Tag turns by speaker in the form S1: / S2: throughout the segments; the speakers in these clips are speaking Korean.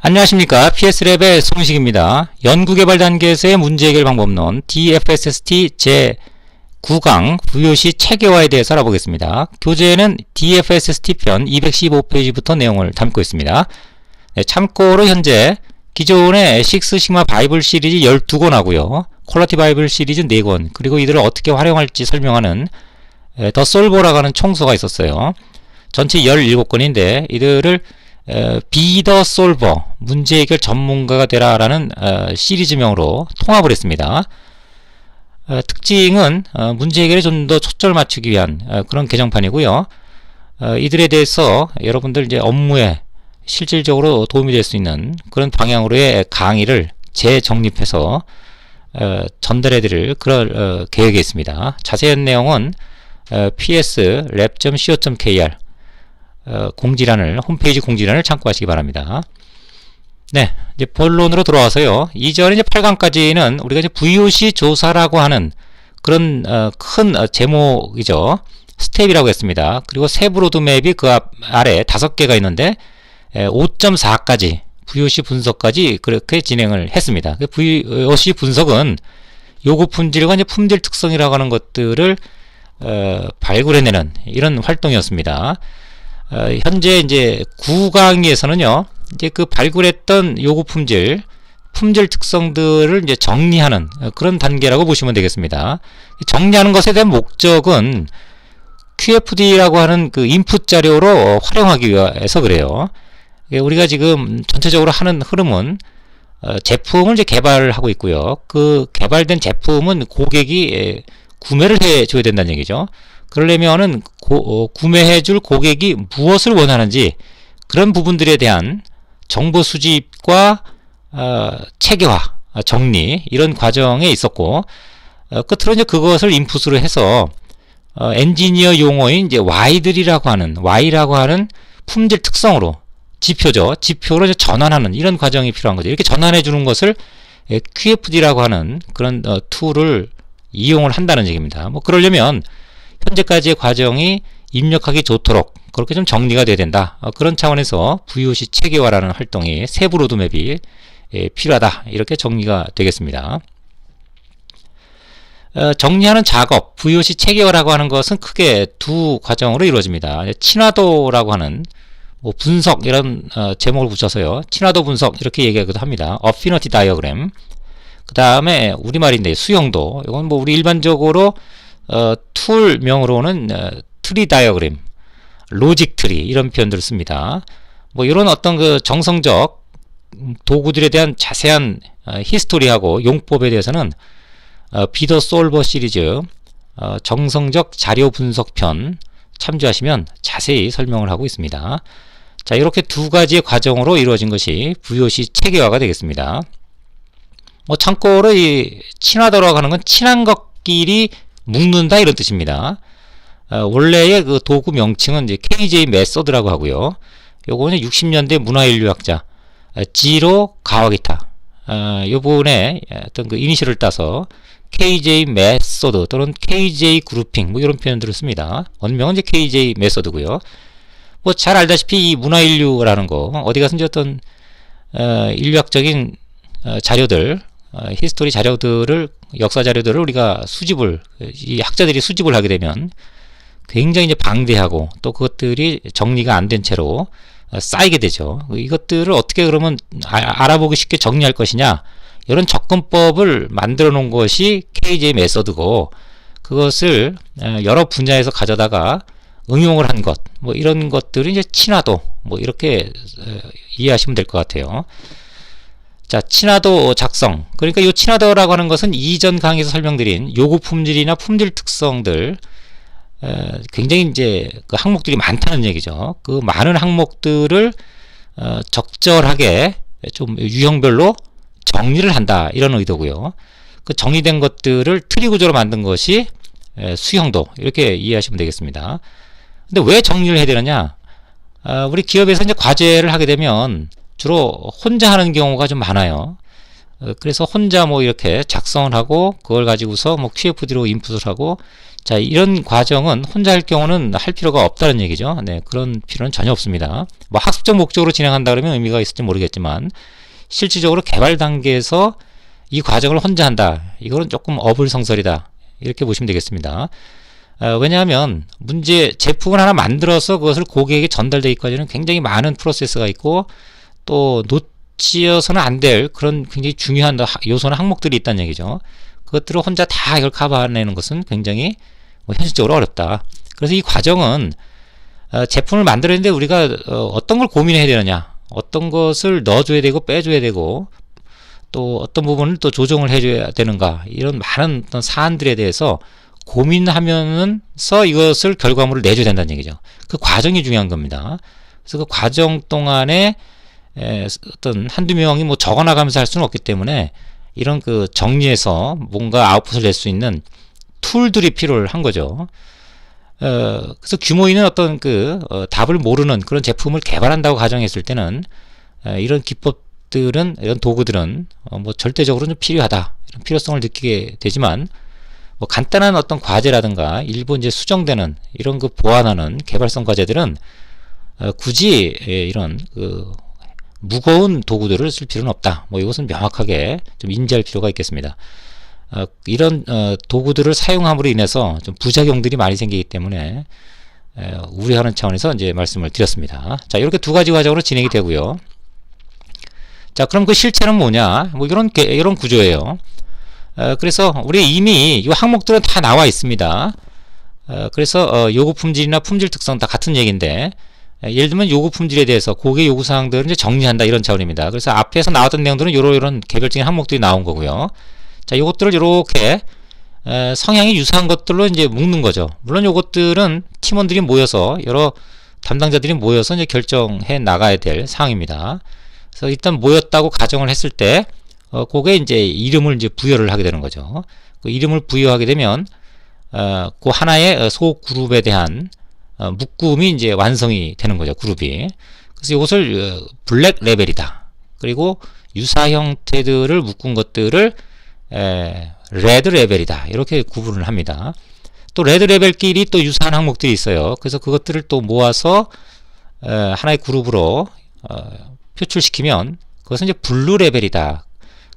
S1: 안녕하십니까. PS랩의 송식입니다. 연구개발 단계에서의 문제 해결 방법론 DFSST 제9강 VOC 체계화에 대해서 알아보겠습니다. 교재에는 DFSST 편 215페이지부터 내용을 담고 있습니다. 참고로 현재 기존의 식스 시그마 바이블 시리즈 12권 하고요. 퀄리티 바이블 시리즈 4권, 그리고 이들을 어떻게 활용할지 설명하는 더 솔버라고 하는 총서가 있었어요. 전체 17권인데 이들을 비 더 솔버, 문제 해결 전문가가 되라라는 시리즈명으로 통합을 했습니다. 특징은 문제 해결에 좀 더 초점을 맞추기 위한 그런 개정판이고요. 이들에 대해서 여러분들 이제 업무에 실질적으로 도움이 될 수 있는 그런 방향으로의 강의를 재정립해서 전달해 드릴 그런 계획이 있습니다. 자세한 내용은 ps.lab.co.kr 홈페이지 공지란을 참고하시기 바랍니다. 네, 이제 본론으로 돌아와서요. 이전에 이제 8강까지는 우리가 이제 VOC 조사라고 하는 그런 큰 제목이죠. 스텝이라고 했습니다. 그리고 세부 로드맵이 그 아래 5개가 있는데 5.4까지 VOC 분석까지 그렇게 진행을 했습니다. 그 VOC 분석은 요구 품질과 이제 품질 특성이라고 하는 것들을 발굴해내는 이런 활동이었습니다. 현재 이제 9강에서는요, 이제 그 발굴했던 요구 품질 특성들을 이제 정리하는 그런 단계라고 보시면 되겠습니다. 정리하는 것에 대한 목적은 QFD라고 하는 그 인풋 자료로 활용하기 위해서 그래요. 우리가 지금 전체적으로 하는 흐름은 제품을 이제 개발하고 있고요. 그 개발된 제품은 고객이 구매를 해줘야 된다는 얘기죠. 그러려면은 구매해줄 고객이 무엇을 원하는지 그런 부분들에 대한 정보 수집과 체계화, 정리 이런 과정에 있었고, 끝으로 이제 그것을 인풋으로 해서 엔지니어 용어인 이제 Y라고 하는 품질 특성으로 지표로 이제 전환하는 이런 과정이 필요한 거죠. 이렇게 전환해 주는 것을 QFD라고 하는 그런 툴을 이용을 한다는 얘기입니다. 뭐 그러려면 현재까지의 과정이 입력하기 좋도록 그렇게 좀 정리가 돼야 된다. 그런 차원에서 VOC 체계화라는 활동이 세부 로드맵이 필요하다. 이렇게 정리가 되겠습니다. 정리하는 작업, VOC 체계화라고 하는 것은 크게 두 과정으로 이루어집니다. 친화도라고 하는 뭐 분석 이런 제목을 붙여서요. 친화도 분석 이렇게 얘기하기도 합니다. 어피니티 다이어그램. 그 다음에 우리말인데 수용도. 이건 뭐 우리 일반적으로 툴명으로는 트리 다이어그램, 로직 트리 이런 표현들을 씁니다. 뭐 이런 어떤 그 정성적 도구들에 대한 자세한 히스토리하고 용법에 대해서는 비더 솔버 시리즈 정성적 자료 분석편 참조하시면 자세히 설명을 하고 있습니다. 자, 이렇게 두 가지의 과정으로 이루어진 것이 VOC 체계화가 되겠습니다. 뭐 참고로 이 친화도라고 하는 건 친한 것끼리 묶는다 이런 뜻입니다. 원래의 그 도구 명칭은 이제 KJ 메소드라고 하고요. 요거는 60년대 문화인류학자 지로 가와기타 요번에 어떤 그 이니셜을 따서 KJ 메소드 또는 KJ 그룹핑 뭐 이런 표현들을 씁니다. 원명은 이제 KJ 메소드고요. 뭐 잘 알다시피 이 문화인류라는 거 어디 가서 이제 어떤 인류학적인 자료들 히스토리 자료들을 역사 자료들을 우리가 이 학자들이 수집을 하게 되면 굉장히 이제 방대하고 또 그것들이 정리가 안 된 채로 쌓이게 되죠. 이것들을 어떻게 그러면 알아보기 쉽게 정리할 것이냐, 이런 접근법을 만들어 놓은 것이 KJ 메소드고, 그것을 여러 분야에서 가져다가 응용을 한 것, 뭐 이런 것들이 이제 친화도, 뭐 이렇게 이해하시면 될 것 같아요. 자, 친화도 작성. 그러니까 이 친화도라고 하는 것은 이전 강의에서 설명드린 요구 품질이나 품질 특성들 굉장히 이제 그 항목들이 많다는 얘기죠. 그 많은 항목들을 적절하게 좀 유형별로 정리를 한다 이런 의도고요. 그 정리된 것들을 트리 구조로 만든 것이 수형도 이렇게 이해하시면 되겠습니다. 근데 왜 정리를 해야 되느냐? 우리 기업에서 이제 과제를 하게 되면 주로 혼자 하는 경우가 좀 많아요. 그래서 혼자 뭐 이렇게 작성을 하고 그걸 가지고서 뭐 QFD로 인풋을 하고, 자, 이런 과정은 혼자 할 경우는 할 필요가 없다는 얘기죠. 네, 그런 필요는 전혀 없습니다. 뭐 학습적 목적으로 진행한다 그러면 의미가 있을지 모르겠지만, 실질적으로 개발 단계에서 이 과정을 혼자 한다, 이거는 조금 어불성설이다, 이렇게 보시면 되겠습니다. 왜냐하면 제품을 하나 만들어서 그것을 고객에게 전달되기까지는 굉장히 많은 프로세스가 있고, 또 놓치어서는 안 될 그런 굉장히 중요한 요소나 항목들이 있다는 얘기죠. 그것들을 혼자 다 이걸 커버해내는 것은 굉장히 현실적으로 어렵다. 그래서 이 과정은 제품을 만들었는데 우리가 어떤 걸 고민해야 되느냐, 어떤 것을 넣어줘야 되고 빼줘야 되고, 또 어떤 부분을 또 조정을 해줘야 되는가, 이런 많은 어떤 사안들에 대해서 고민하면서 이것을 결과물을 내줘야 된다는 얘기죠. 그 과정이 중요한 겁니다. 그래서 그 과정 동안에 어떤 한두 명이 뭐 적어나가면서 할 수는 없기 때문에, 이런 그 정리해서 뭔가 아웃풋을 낼 수 있는 툴들이 필요한 거죠. 그래서 규모 있는 어떤 답을 모르는 그런 제품을 개발한다고 가정했을 때는, 이런 기법들은, 이런 도구들은 뭐 절대적으로 좀 필요하다, 이런 필요성을 느끼게 되지만, 뭐 간단한 어떤 과제라든가 일부 이제 수정되는 이런 보완하는 개발성 과제들은 굳이 이런 무거운 도구들을 쓸 필요는 없다. 뭐 이것은 명확하게 좀 인지할 필요가 있겠습니다. 이런 도구들을 사용함으로 인해서 좀 부작용들이 많이 생기기 때문에 우려하는 차원에서 이제 말씀을 드렸습니다. 자, 이렇게 두 가지 과정으로 진행이 되고요. 자, 그럼 그 실체는 뭐냐? 뭐 이런 구조예요. 그래서 우리 이미 이 항목들은 다 나와 있습니다. 그래서 요구 품질이나 품질 특성 다 같은 얘기인데, 예를 들면 요구 품질에 대해서 고객 요구 사항들을 이제 정리한다, 이런 차원입니다. 그래서 앞에서 나왔던 내용들은 이런 개별적인 항목들이 나온 거고요. 자, 요것들을 이렇게 성향이 유사한 것들로 이제 묶는 거죠. 물론 요것들은 팀원들이 모여서, 여러 담당자들이 모여서 이제 결정해 나가야 될 사항입니다. 그래서 일단 모였다고 가정을 했을 때, 그게 이제 이름을 이제 부여를 하게 되는 거죠. 그 이름을 부여하게 되면, 그 하나의 소 그룹에 대한 묶음이 이제 완성이 되는 거죠, 그룹이. 그래서 이것을 블랙 레벨이다. 그리고 유사 형태들을 묶은 것들을 레드 레벨이다, 이렇게 구분을 합니다. 또 레드 레벨끼리 또 유사한 항목들이 있어요. 그래서 그것들을 또 모아서 하나의 그룹으로 표출시키면 그것은 이제 블루 레벨이다.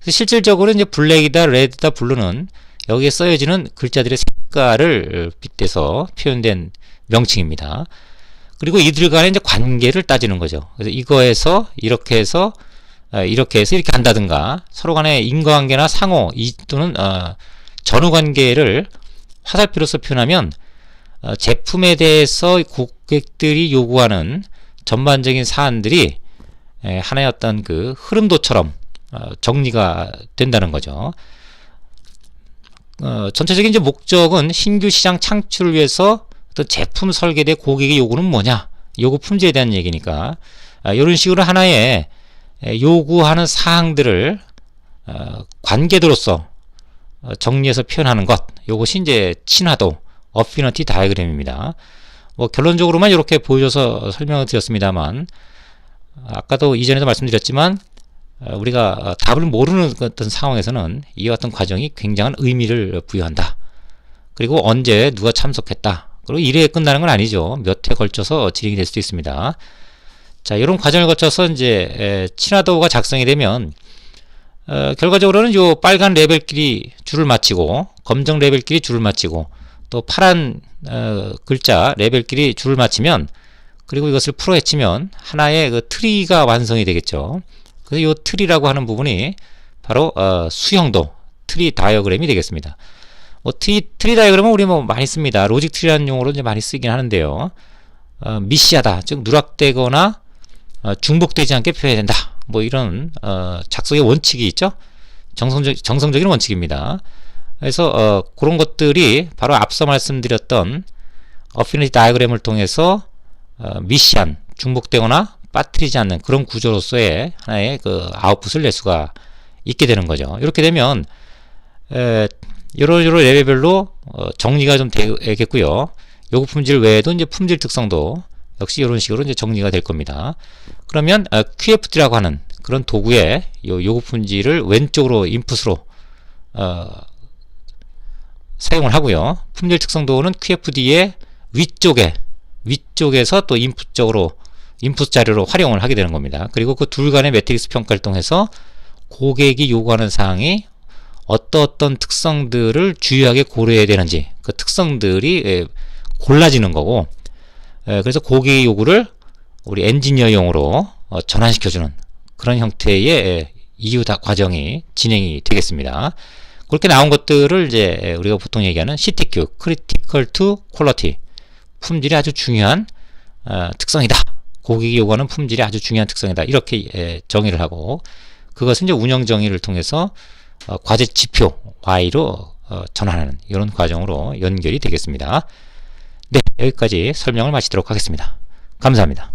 S1: 그래서 실질적으로 이제 블랙이다, 레드다, 블루는 여기에 써여지는 글자들의 색깔을 빗대서 표현된 명칭입니다. 그리고 이들 간의 이제 관계를 따지는 거죠. 그래서 이거에서 이렇게 해서 이렇게 한다든가, 서로 간의 인과관계나 상호 또는 전후 관계를 화살표로서 표현하면 제품에 대해서 고객들이 요구하는 전반적인 사안들이 하나의 어떤 흐름도처럼 정리가 된다는 거죠. 전체적인 이제 목적은 신규 시장 창출을 위해서 어떤 제품 설계대 고객의 요구는 뭐냐, 요구 품질에 대한 얘기니까, 이런 식으로 하나의 요구하는 사항들을 관계도로서 정리해서 표현하는 것, 요것이 이제 친화도 어피니티 다이어그램입니다. 뭐 결론적으로만 이렇게 보여줘서 설명을 드렸습니다만, 아까도 이전에도 말씀드렸지만, 우리가 답을 모르는 어떤 상황에서는 이와 같은 과정이 굉장한 의미를 부여한다. 그리고 언제 누가 참석했다. 그리고 1회에 끝나는 건 아니죠. 몇 회 걸쳐서 진행이 될 수도 있습니다. 자, 이런 과정을 거쳐서 이제 친화도가 작성이 되면 결과적으로는 요 빨간 레벨끼리 줄을 맞추고, 검정 레벨끼리 줄을 맞추고, 또 파란 글자 레벨끼리 줄을 맞추면, 그리고 이것을 풀어헤치면 하나의 트리가 완성이 되겠죠. 그래서 이 트리라고 하는 부분이 바로 수형도 트리 다이어그램이 되겠습니다. 뭐 트리 다이어그램은 우리 뭐 많이 씁니다. 로직 트리라는 용어로 이제 많이 쓰긴 하는데요. 미시하다, 즉 누락되거나 중복되지 않게 표현해야 된다. 뭐 이런 작성의 원칙이 있죠. 정성적인 원칙입니다. 그래서 그런 것들이 바로 앞서 말씀드렸던 어피니티 다이어그램을 통해서 미시한, 중복되거나 빠뜨리지 않는 그런 구조로서의 하나의 아웃풋을 낼 수가 있게 되는 거죠. 이렇게 되면 여러 레벨별로 정리가 좀 되겠고요. 요구 품질 외에도 이제 품질 특성도 역시 이런 식으로 이제 정리가 될 겁니다. 그러면 QFD라고 하는 그런 도구의 요구 품질을 왼쪽으로 인풋으로 사용을 하고요. 품질 특성도는 QFD의 위쪽에서 또 인풋 자료로 활용을 하게 되는 겁니다. 그리고 그 둘 간의 매트릭스 평가를 통해서 고객이 요구하는 사항이 어떤 특성들을 주요하게 고려해야 되는지 그 특성들이 골라지는 거고, 그래서 고객의 요구를 우리 엔지니어용으로 전환시켜주는 그런 형태의 이유 과정이 진행이 되겠습니다. 그렇게 나온 것들을 이제 우리가 보통 얘기하는 CTQ, Critical to Quality, 품질이 아주 중요한 특성이다. 고객이 요구하는 품질이 아주 중요한 특성이다. 이렇게 정의를 하고, 그것은 이제 운영 정의를 통해서 과제 지표 Y로 전환하는 이런 과정으로 연결이 되겠습니다. 네, 여기까지 설명을 마치도록 하겠습니다. 감사합니다.